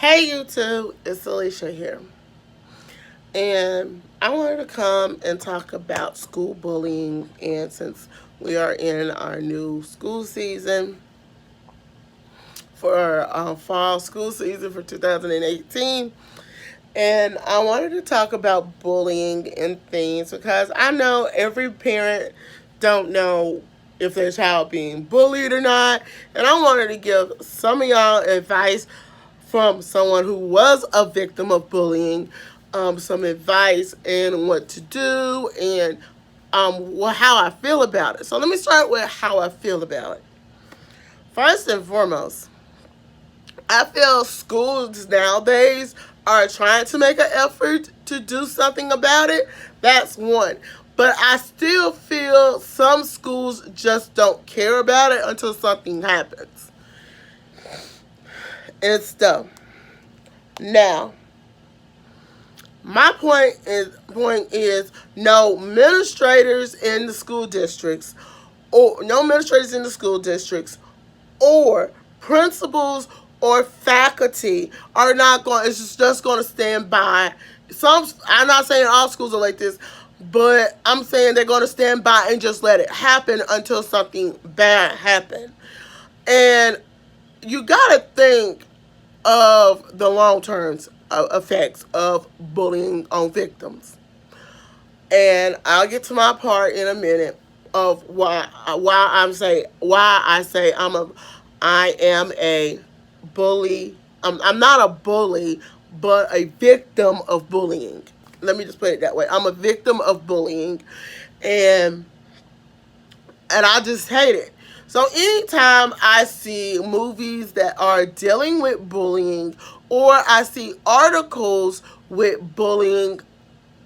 Hey YouTube, it's Alicia here. And I wanted to come and talk about school bullying. And since we are in our new school season for fall school season for 2018, and I wanted to talk about bullying and things because I know every parent don't know if their child being bullied or not. And I wanted to give some of y'all advice from someone who was a victim of bullying, some advice and what to do and how I feel about it. So let me start with how I feel about it. First and foremost, I feel schools nowadays are trying to make an effort to do something about it. That's one. But I still feel some schools just don't care about it until something happens. And stuff. Now, my point is no administrators in the school districts or principals or faculty are not going. It's just going to stand by. Some, I'm not saying all schools are like this, but I'm saying they're going to stand by and just let it happen until something bad happens. And you got to think of the long term effects of bullying on victims. And I'll get to my part in a minute of why I say I am a bully. I'm not a bully, but a victim of bullying. Let me just put it that way. I'm a victim of bullying, and I just hate it. So anytime I see movies that are dealing with bullying or I see articles with bullying,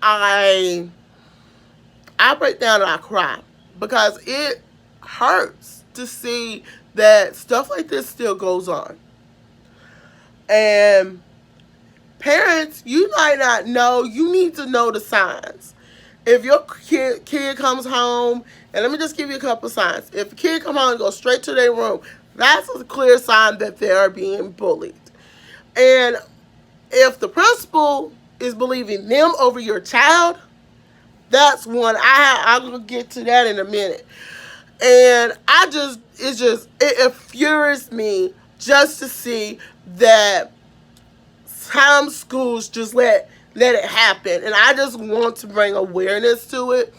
I break down and I cry because it hurts to see that stuff like this still goes on. And parents, you might not know, you need to know the signs. If your kid comes home, and let me just give you a couple signs. If a kid comes home and goes straight to their room, that's a clear sign that they are being bullied. And if the principal is believing them over your child, that's one. I'm gonna get to that in a minute. And it infuriates me just to see that some schools just let it happen. And I just want to bring awareness to it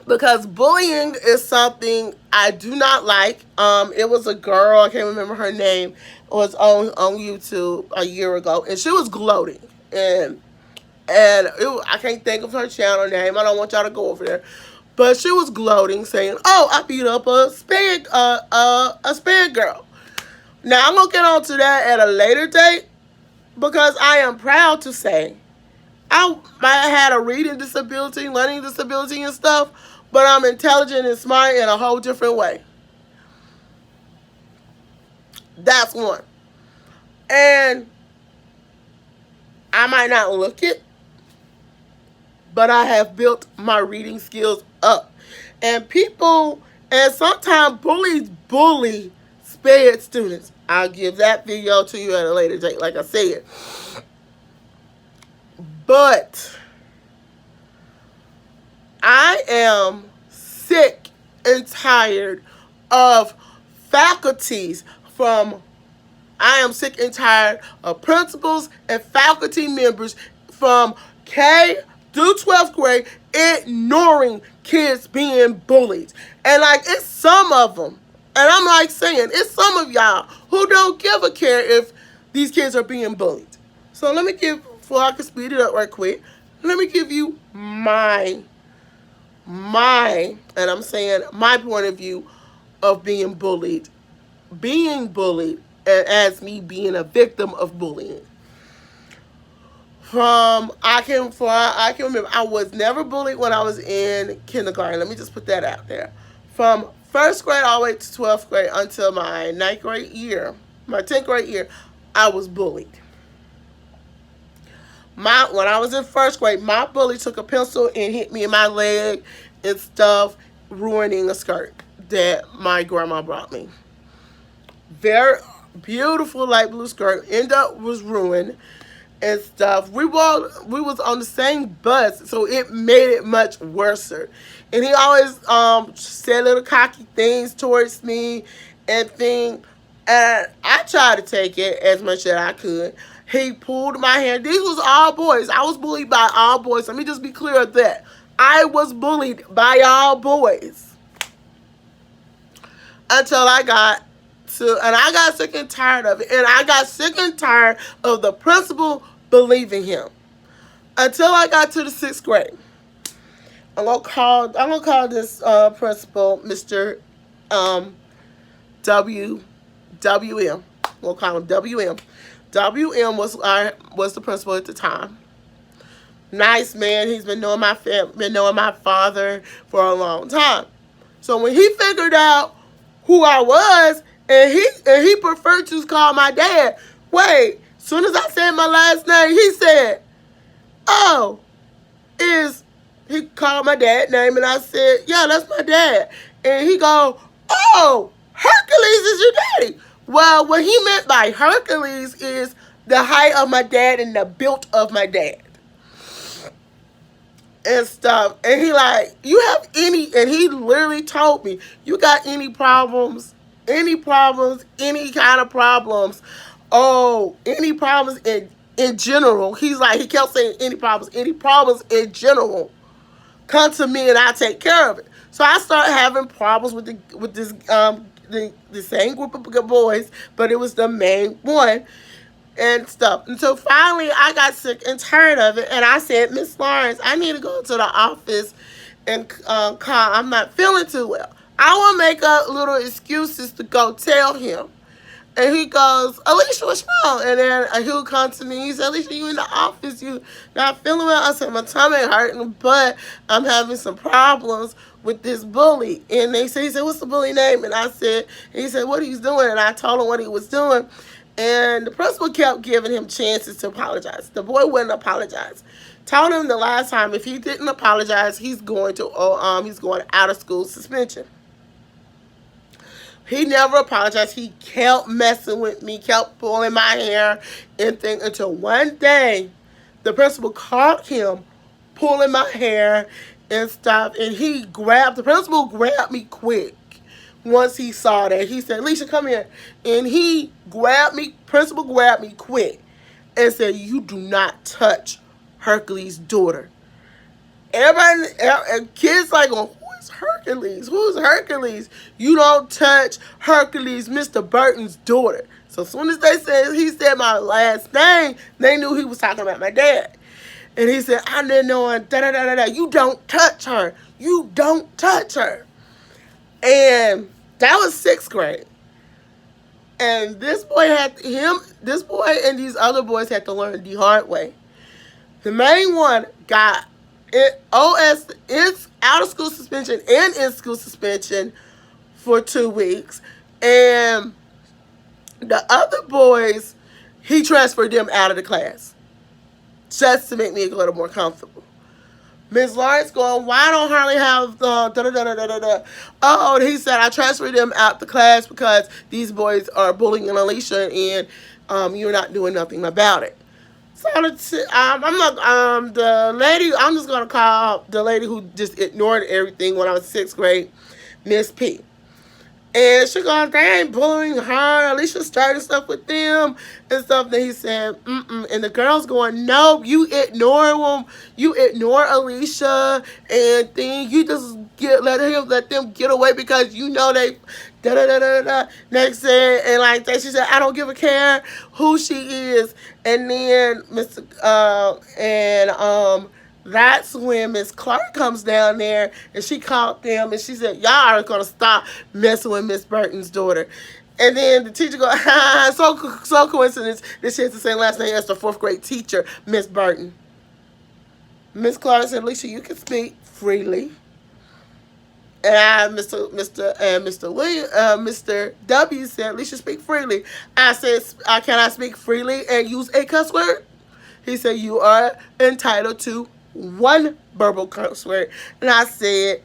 because bullying is something I do not like. It was a girl, I can't remember her name, it was on YouTube a year ago, and she was gloating. I can't think of her channel name. I don't want y'all to go over there. But she was gloating, saying, "Oh, I beat up a sped girl." Now I'm gonna get on to that at a later date because I am proud to say I might have had a reading disability, learning disability, and stuff, but I'm intelligent and smart in a whole different way. That's one. And I might not look it, but I have built my reading skills up. And sometimes bullies bully sped students. I'll give that video to you at a later date, like I said. But I am sick and tired of faculties from I am sick and tired of principals and faculty members from K through 12th grade ignoring kids being bullied. And like, it's some of them. And I'm like saying, it's some of y'all who don't give a care if these kids are being bullied. So before I can speed it up right quick, let me give you and I'm saying my point of view of being bullied. Being bullied and as me being a victim of bullying. I can remember I was never bullied when I was in kindergarten. Let me just put that out there. From first grade all the way to 12th grade until my 10th grade year, I was bullied. When I was in first grade, my bully took a pencil and hit me in my leg and stuff, ruining a skirt that my grandma brought me. Very beautiful light blue skirt, end up was ruined and stuff. We was on the same bus, so it made it much worse. And he always said little cocky things towards me and thing. And I tried to take it as much as I could. He pulled my hair. These was all boys. I was bullied by all boys. Let me just be clear of that. I was bullied by all boys until I got and I got sick and tired of it. And I got sick and tired of the principal believing him. Until I got to the 6th grade. I'm gonna call this principal Mr. W WM. We'll call him WM. WM was the principal at the time. Nice man. He's been knowing my father for a long time. So when he figured out who I was, and he preferred to call my dad. Wait, soon as I said my last name, he said, "Oh, is," he called my dad's name, and I said, "Yeah, that's my dad." And he go, "Oh, Hercules is your daddy." Well, what he meant by Hercules is the height of my dad and the build of my dad and stuff. And he like, "You have any," and he literally told me, "You got any problems? Any problems? Any kind of problems? Oh, any problems in general?" He's like, he kept saying any problems in general, come to me and I take care of it. So I started having problems with this the same group of boys, but it was the main one and stuff. Until finally I got sick and tired of it, and I said, "Miss Lawrence, I need to go to the office and call. I'm not feeling too well." I want to make up little excuses to go tell him. And he goes, "Alicia, what's wrong?" And then he'll come to me. He said, "Alicia, you in the office? You not feeling well?" I said, "My tummy hurting, but I'm having some problems with this bully." And he said, "What's the bully name?" And I said, and he said, "What he's doing?" And I told him what he was doing. And the principal kept giving him chances to apologize. The boy wouldn't apologize. Told him the last time if he didn't apologize, he's going out of school suspension. He never apologized. He kept messing with me, kept pulling my hair and thing until one day the principal caught him pulling my hair and stuff. And the principal grabbed me quick once he saw that. He said, "Alicia, come here." And principal grabbed me quick and said, "You do not touch Hercules' daughter." Everybody, kids like, "Who is Hercules? Who's Hercules? You don't touch Hercules, Mr. Burton's daughter." So as soon as he said my last name, they knew he was talking about my dad. And he said, "I didn't know her, da da da da da. You don't touch her. You don't touch her." And that was 6th grade. And this boy and these other boys had to learn the hard way. The main one got it's out of school suspension and in school suspension for 2 weeks. And the other boys, he transferred them out of the class just to make me a little more comfortable. Ms. Lawrence going, "Why don't Harley have the da da da da da da?" Oh, he said, "I transferred them out the class because these boys are bullying Alicia, and you're not doing nothing about it." So I'm not the lady. I'm just gonna call the lady who just ignored everything when I was 6th grade, Miss P. And she goes, "They ain't bullying her. Alicia started stuff with them and stuff." That he said, "Mm-mm." And the girls going, "No, you ignore them. You ignore Alicia and then you just let them get away because you know they da da da da da." Next thing, and like that, she said, "I don't give a care who she is." And then that's when Miss Clark comes down there and she called them and she said, "Y'all are gonna stop messing with Miss Burton's daughter." And then the teacher goes, so coincidence that she has the same last name as the 4th grade teacher, Miss Burton. Miss Clark said, "Alicia, you can speak freely." And Mr. W said, "Alicia, speak freely." I said, "Can I speak freely and use a cuss word?" He said, "You are entitled to one verbal curse word." And I said,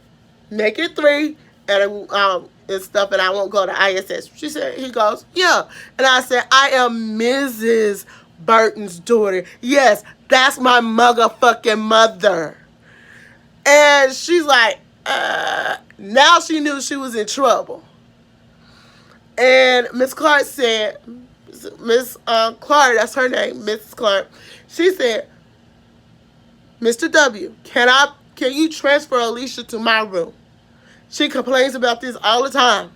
"Make it 3 and stuff, and I won't go to ISS. He goes, yeah. And I said, I am Mrs. Burton's daughter. Yes, that's my motherfucking mother. And she's like, now she knew she was in trouble. And Miss Clark said, Miss Clark, that's her name, Mrs. Clark. She said, Mr. W, can you transfer Alicia to my room? She complains about this all the time.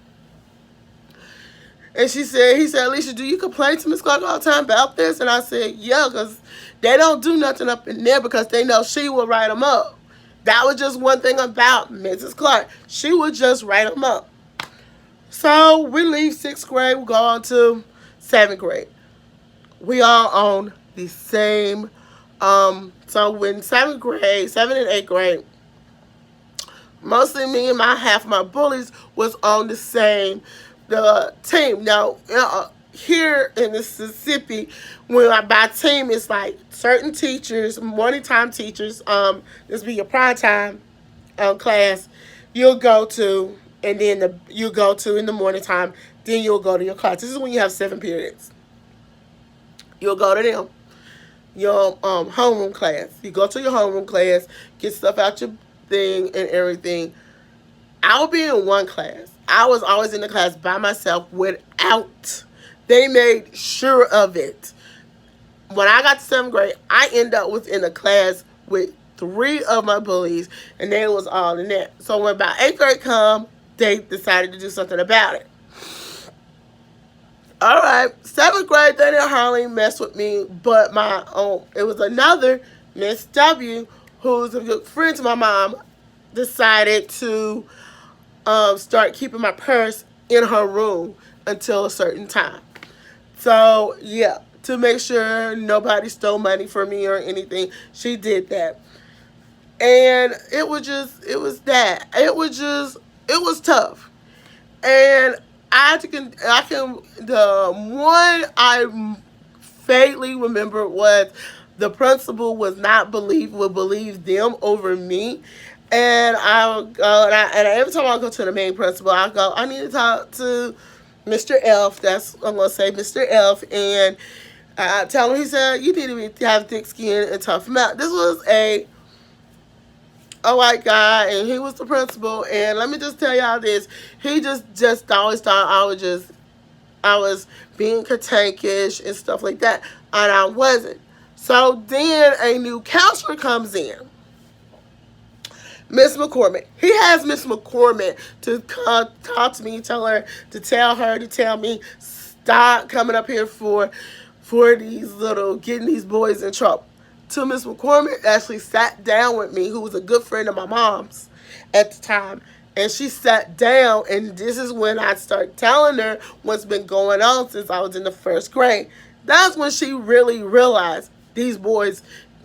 And he said, Alicia, do you complain to Miss Clark all the time about this? And I said, yeah, because they don't do nothing up in there because they know she will write them up. That was just one thing about Mrs. Clark. She would just write them up. So we leave 6th grade, we go on to 7th grade. We all on the same, so when 7th grade, 7th and 8th grade, mostly me and half my bullies was on the team. Now, here in Mississippi, by team, it's like certain teachers, morning time teachers, this be your prime time class, you'll go to, and then you go to in the morning time, then you'll go to your class. This is when you have 7 periods. You'll go to them. Your homeroom class. You go to your homeroom class, get stuff out your thing and everything. I'll be in one class. I was always in the class by myself without. They made sure of it. When I got to 7th grade, I ended up in a class with 3 of my bullies, and they was all in there. So when about 8th grade come, they decided to do something about it. All right, 7th grade, they didn't hardly mess with me, but it was another Miss W, who's a good friend to my mom, decided to start keeping my purse in her room until a certain time. So, yeah, to make sure nobody stole money from me or anything, she did that. And it was tough. And the one I vaguely remember was the principal would believe them over me. And I would go, and every time I go to the main principal, I go, I need to talk to Mr. F. I'm going to say Mr. F. And I tell him, he said, you need to have thick skin and tough him out. This was a white guy, and he was the principal. And let me just tell y'all this. He just always thought I was being cantankerous and stuff like that. And I wasn't. So then a new counselor comes in. Miss McCormick. He has Miss McCormick to talk to me, to tell me, stop coming up here for getting these boys in trouble. So Miss McCormick actually sat down with me, who was a good friend of my mom's at the time. And she sat down, and this is when I started telling her what's been going on since I was in the 1st grade. That's when she really realized these boys,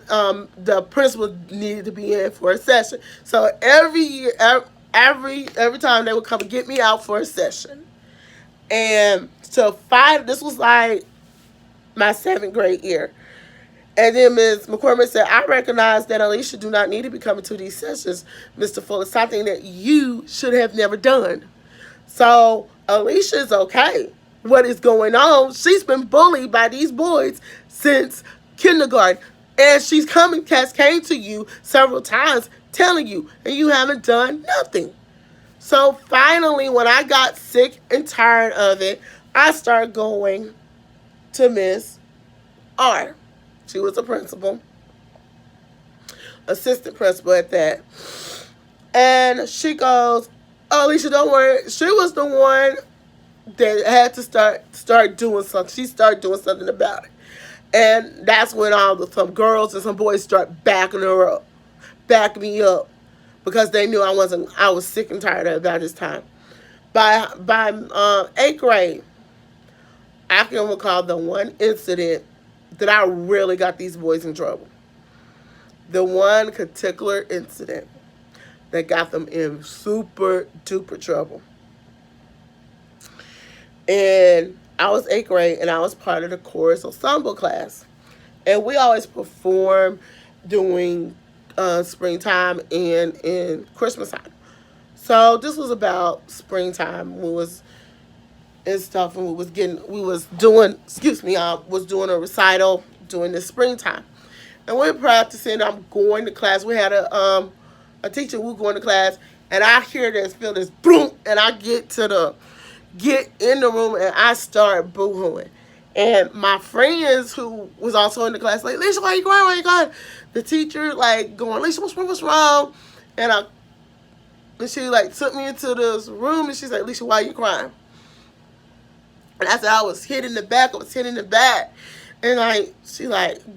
the principal needed to be in for a session. So every year, every time they would come and get me out for a session. And so this was like my 7th grade year. And then Ms. McCormick said, I recognize that Alicia do not need to be coming to these sessions, Mr. Fuller, something that you should have never done. So Alicia's okay. What is going on? She's been bullied by these boys since kindergarten. And came to you several times telling you, and you haven't done nothing. So finally, when I got sick and tired of it, I started going to Miss R. She was a principal, assistant principal at that. And she goes, oh, Alicia, don't worry. She was the one that had to start doing something. She started doing something about it. And that's when some girls and some boys start backing me up, because they knew I was sick and tired of it by this time. By 8th grade, I can recall the one incident that I really got these boys in trouble. The one particular incident that got them in super duper trouble. And I was 8th grade, and I was part of the chorus ensemble class. And we always perform during springtime and in Christmas time. So this was about springtime. We was and stuff, and we was doing, excuse me, I was doing a recital during the springtime, and we're practicing. I'm going to class. We had a teacher. We were going to class, and I hear this, feel this boom, and I get in the room, and I start boohooing. And my friends who was also in the class, like, Alicia, why are you crying? Why are you crying? The teacher, like, going, Alicia, what's wrong? What's wrong? And she, like, took me into this room, and she's like, Alicia, why are you crying? And I said I was hit in the back. I was hit in the back. And she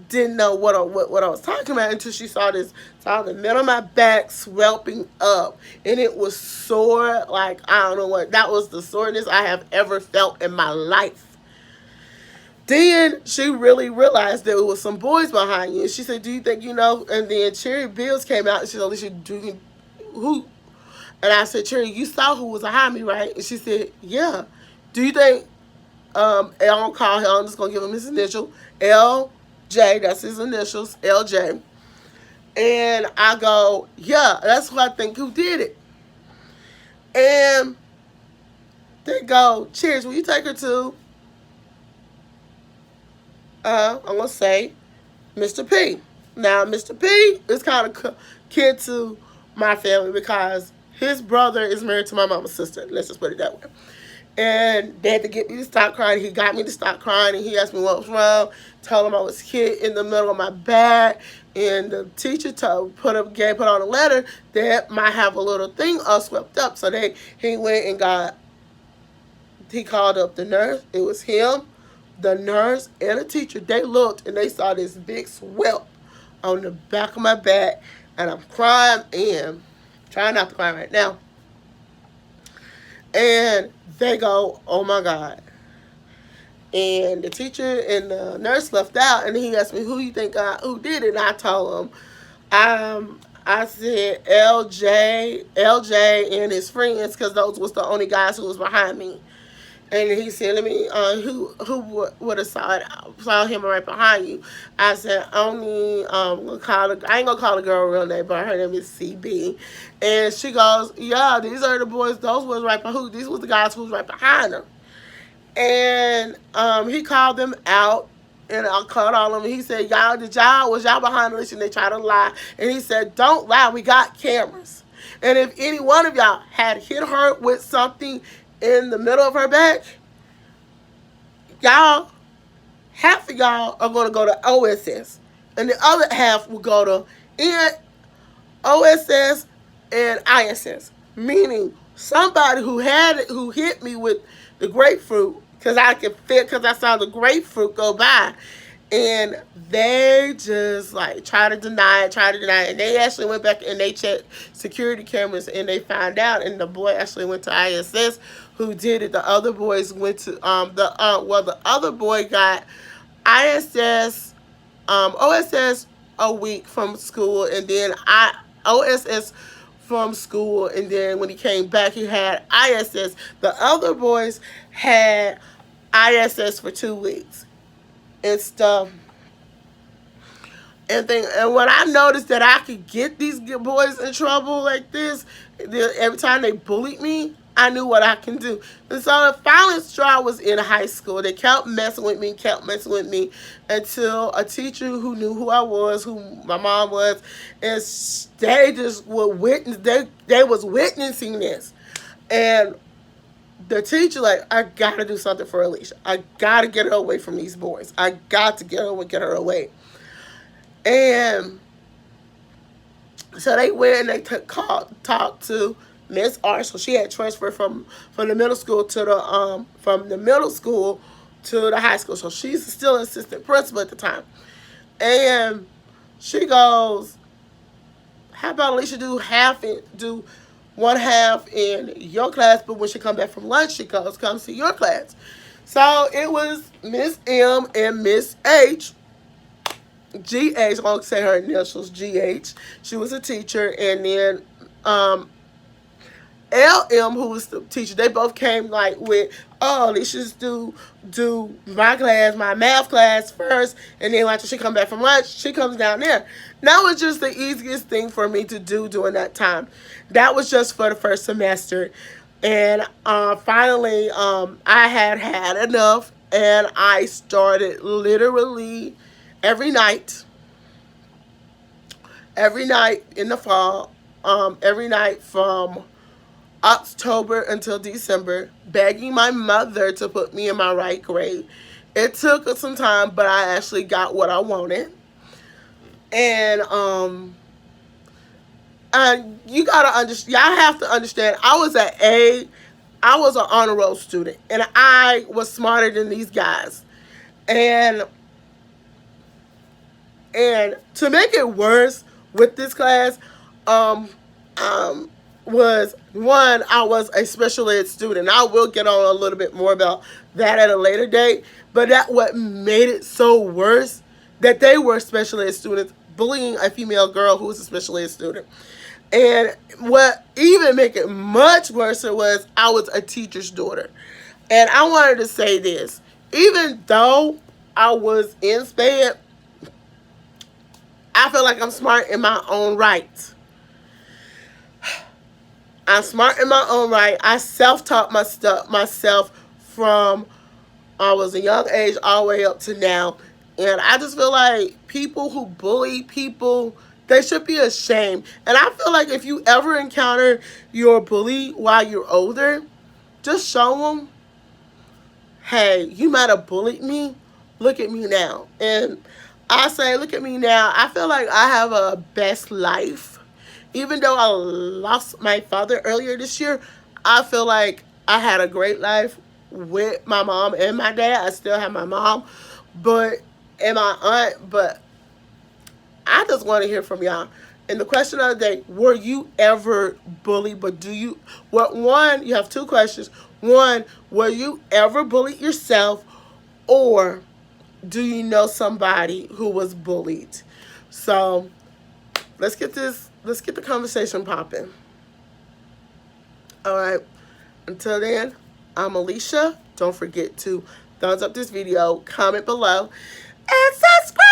didn't know what I was talking about until she saw the middle of my back swelling up, and it was sore. Like, I don't know what, that was the soreness I have ever felt in my life. Then she really realized there was some boys behind you. And she said, do you think you know? And then Cherry Bills came out and she said, Alicia, do you, who? And I said, Cherry, you saw who was behind me, right? And she said, yeah. Do you think I don't call him, I'm just going to give him his initial, LJ, that's his initials, LJ. And I go, yeah, that's who I think who did it. And they go, Cheers, will you take her to, I'm going to say, Mr. P. Now, Mr. P is kind of kid to my family because his brother is married to my mama's sister. Let's just put it that way. And they had to get me to stop crying. He got me to stop crying, and he asked me what was wrong. Told him I was hit in the middle of my back, and the teacher put on a letter that might have a little thing all swept up. So he went and he called up the nurse. It was him, the nurse, and the teacher. They looked and they saw this big swell on the back of my back, and I'm crying and trying not to cry right now. And they go, oh my God. And the teacher and the nurse left out, and he asked me, who you think who did it? And I told him, I said LJ and his friends, because those was the only guys who was behind me. And he said, let me, who would have saw him right behind you? I said, only, I ain't going to call the girl real name, but her name is CB. And she goes, yeah, these are the boys, those was right behind, these was the guys who was right behind them. And he called them out, and I called all of them. He said, was y'all behind us? And they tried to lie. And he said, don't lie, we got cameras. And if any one of y'all had hit her with something in the middle of her back, half of y'all are going to go to OSS, and the other half will go to OSS and ISS, meaning somebody who hit me with the grapefruit, because I could fit, because I saw the grapefruit go by, and they just try to deny it, and they actually went back and they checked security cameras, and they found out, and the boy actually went to ISS who did it. The other boys went to the other boy got OSS a week from school, and then OSS from school, and then when he came back he had ISS. The other boys had ISS for 2 weeks and stuff. And when I noticed that I could get these boys in trouble like this, every time they bullied me, I knew what I can do. And so the final straw was in high school. They kept messing with me, until a teacher who knew who I was, who my mom was, and they just were they was witnessing this. And the teacher, I gotta do something for Alicia. I gotta get her away from these boys. I got to get her away. And so they went and they talked to Miss Art. So she had transferred from the middle school to the high school. So she's still assistant principal at the time. And she goes, how about Alicia do one half in your class, but when she come back from lunch, she comes to your class. So it was Miss M and Miss H. GH, I'm going to say her initials, GH. She was a teacher. And then LM, who was the teacher, they both came with oh, Alicia's do my class, my math class first, and then after she come back from lunch, she comes down there. That was just the easiest thing for me to do during that time. That was just for the first semester. And finally, I had enough, and I started literally every night, every night in the fall, every night from October until December, begging my mother to put me in my right grade. It took some time, but I actually got what I wanted. And you gotta understand. Y'all have to understand. I was an honor roll student, and I was smarter than these guys. And and to make it worse with this class, um, um, was one, I was a special ed student. I will get on a little bit more about that at a later date. But that what made it so worse that they were special ed students bullying a female girl who was a special ed student. And what even make it much worse was I was a teacher's daughter. And I wanted to say this. Even though I was in SPED, I feel like I'm smart in my own right. I'm smart in my own right. I self-taught myself from I was a young age all the way up to now. And I just feel like people who bully people, they should be ashamed. And I feel like if you ever encounter your bully while you're older, just show them, hey, you might have bullied me. Look at me now. And I say, look at me now. I feel like I have a best life. Even though I lost my father earlier this year, I feel like I had a great life with my mom and my dad. I still have my mom, but and my aunt. But I just want to hear from y'all. And the question of the day: were you ever bullied? But do you? What one? You have two questions. One: were you ever bullied yourself, or do you know somebody who was bullied? So let's get this. Let's get the conversation popping. All right. Until then, I'm Alicia. Don't forget to thumbs up this video, comment below, and subscribe.